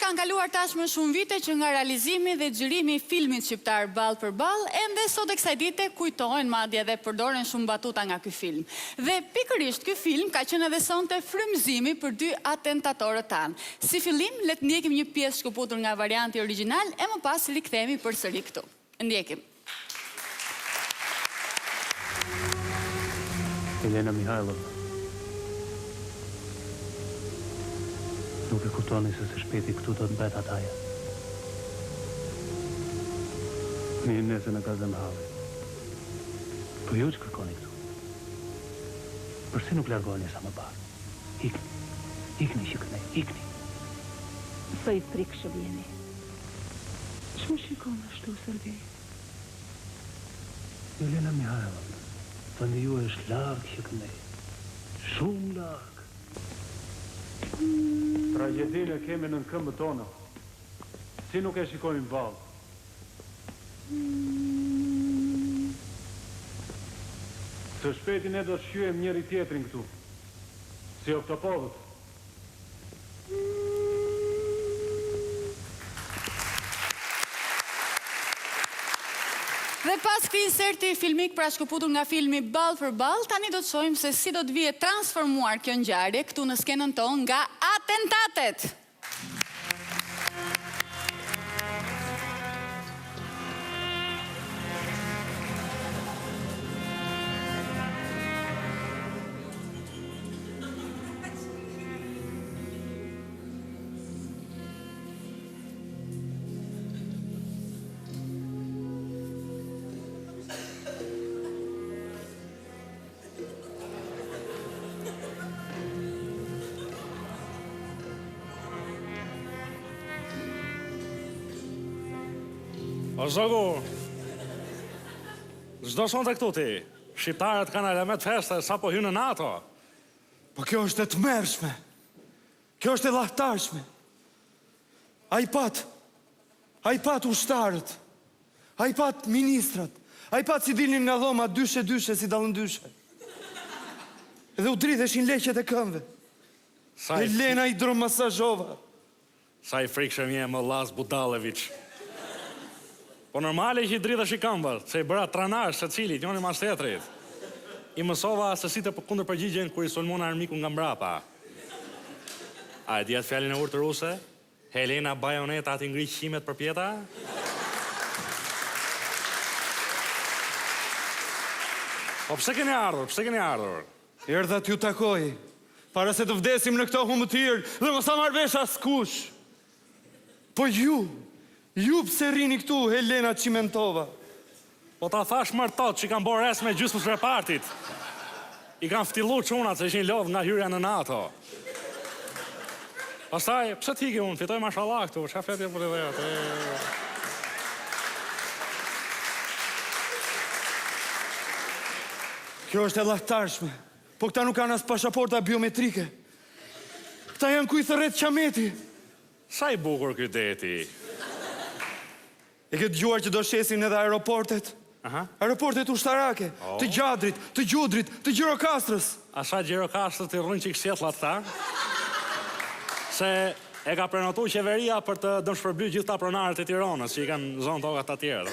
kanë kaluar tashmë shumë vite që nga realizimi dhe xhirimi i filmit shqiptar Ball për Ball, ende sot e kësaj dite kujtohen madje dhe përdoren shumë batuta nga ky film. Dhe pikërisht ky film ka qenë edhe sonte frymëzimi për dy atentatorët tanë. Si fillim, le të ndjekim një pjesë shkëputur nga varianti origjinal e më pas rikthehemi përsëri këtu. Ndjekim. Elena Mihajlova. Nuk e kuptoni se së shpejti këtu do të mbet ataja. Një nëse në ka zënë have. Po ju që kërkoni këtu? Përse nuk largoni sa më parë? Ikni. Ikni që kënej. Ikni. Sa i frikshëm jeni. Që më shikon ashtu, Sergej? Elena Mihajlova, vëndi ju është largë që kënej. Shumë largë. Tragedinë e kemi në këmbët tona. Si nuk e shikojmë vallë. Së shpejti ne do të shqyem njëri tjetrin këtu. Si oktopodët. Dhe pas këtij inserti filmik pra shkëputur nga filmi Ball për Ball, tani do të shohim se si do të vijë transformuar kjo ngjarje këtu në skenën tonë nga atentatet. O zogu, zdo sonte këtu ti, shqiptarët kanë element feste sa po hynë në NATO. Po kjo është e tmerrshme. Kjo është e lahtarshme. Ai pat ushtarët, ai pat ministrat, ai pat si dilnin nga dhoma dyshe si dallën dyshe. Edhe u dridheshin leqet e këmbëve. Elena i hidromasazhova. Sa i frikshëm je më Las Budalević. Po normale që i dridhesh i këmbët, se i bëra tranash se cilit, njoni mas tjetrit. I mësova se si të kundër përgjigjen kur i sulmon armiku nga mbrapa. A e djetë fjallin e urtë ruse? Helena Bajoneta ati ngri qimet për pjeta? Po pse keni ardhur? Erdha t'ju takoj, para se të vdesim në këto humbëtir dhe mos ta marr vesh askush. Po ju pse rini këtu, Helena Cimentova? Po ta thash mërtot që i kanë bërë res me gjysmës repartit. I kanë ftilu çunat se ishin lodh nga hyrja në NATO. Pastaj, pse t'hiki unë? Fitoj mashallah këtu, qa fletje për idejat? Kjo është e lahtarshme, po këta nuk kanë as pasaporta biometrike. Këta janë ku i thërret qameti. Sa i bukur ky deti? E këtë dëgjuar që do shesin edhe aeroportet? Aeroportet ushtarake, të Gjadrit, të Gjudrit, të Gjirokastrës. Asa Gjirokastrët i rrën që i kësjetlat ta? Se e ka prenotu qeveria për të dëmshpërbly gjithë ta pronarët e Tiranës, që i kanë zonë tokat të tjerë.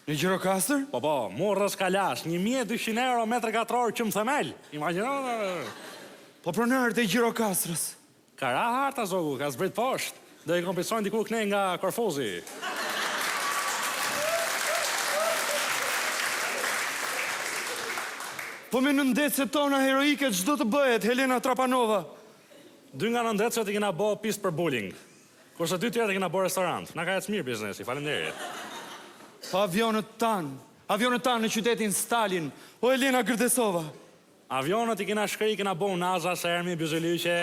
Në Gjirokastër? Po, murrës kalash, 1200 euro metre katror që më themel. Imagino... Po pronarët e Gjirokastrës? Ka ra harta, zogu, ka zbrit poshtë. Dhe i kompisojnë diku kënej nga Korfuzi. Po me nëndecet tona heroike çdo të bëhet, Helena Trapanova. 2 nga nëndecet i kena bo pist për bowling. Kurse 2 tjerët i kena bo restorant. Na ka ecë mirë biznesi, faleminderit. Po avionët tanë në qytetin Stalin, o Helena Gërdesova. Avionët i kena shkri, i kena bo Naza, Sermi, Byzylyqe,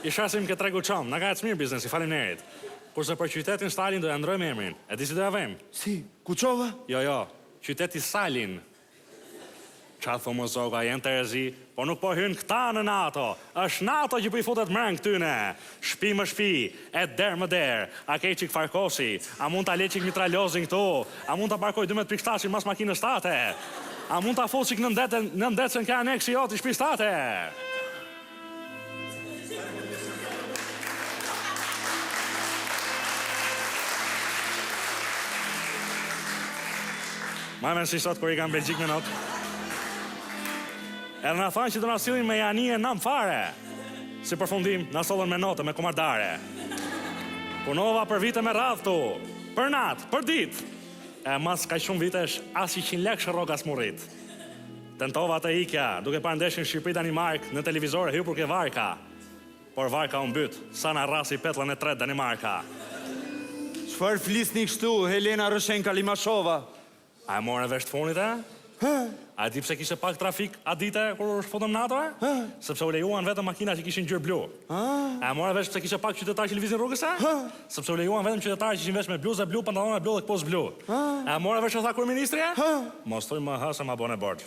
i shasim këtë tregu qëmë. Na ka ecë mirë biznesi, faleminderit. Kurse për qytetin Stalin do ja ndrojmë emrin. E di si do ja vëmë? Si, Kuçova? Jo, qyteti Salin. Qa thë më zoga, jenë të rezi, po nuk po hynë këta në NATO. Është NATO që po i futet mërën këtyne. Shpi më shpi, e der më der. A kej qik farkosi, a mund të le qik mitralozin këtu, a mund të parkoj 12 pikstasin mas makinës state, a mund të full qik në ndecën ka aneksi jot i shpi state. Majmen si sot kur i kam Belgjik me not. Edhe na thanë që do na sillin me janie nam fare. Si përfundim, na sollën me notë, me komardare. Punova për vite me radhë tu, për natë, për ditë. E mas ka shumë vitesh, as 100 lekë rroga s'murrit. Tentova të ikja, duke parë ndeshjen Shqipëri Danimark në televizor hyrë ke varka. Por varka u mbyt, sa na rrasi petllën e tretë Danimarka. Çfarë flisni kështu, Helena Rëshenka Limashova? A e morën vesh të funit, e? A e di pse kishte pak trafik atë dite kur futëm NATO, e? Sepse u lejuan vetëm makina që kishin ngjyrë blu. A e morën vesh pse kishte pak qytetarë që lëvizin rrugës, e? Sepse u lejuan vetëm qytetarë që ishin vesh me bluzë blu, pantallona blu dhe këpucë blu. A e morën vesh çfarë tha kryeministri, e? Mos thuj më se ma bën e borxh.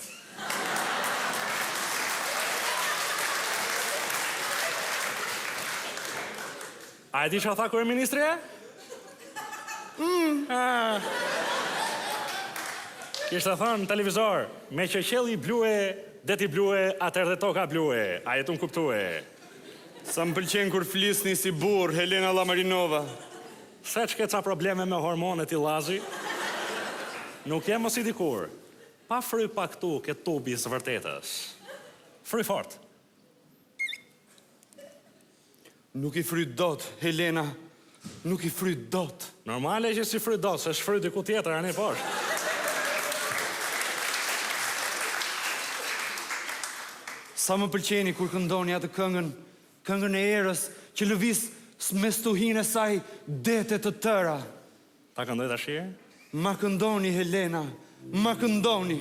A e di çfarë tha kryeministri, e? Kishte thënë në televizor, me që qelli blue, deti blue, atër dhe toka blue. A jetu më kuptue. Sa më pëlqen kur flisni si burr, Helena Lamarinova. Se që ke ca probleme me hormonet i lazi, nuk jem mos i dikur. Pa fry pa këtu ke tubi së vërtetës. Fry fort. Nuk i fry dot, Helena. Nuk i fry dot. Normale që si fry dot, se shfry diku tjetër, ani poshtë. Sa më pëlqeni kur këndoni atë këngën e erës që lëviz me stuhinë e saj dete të tëra. Ta këndoj tash? Ma këndoni, Helena, ma këndoni.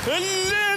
Helena!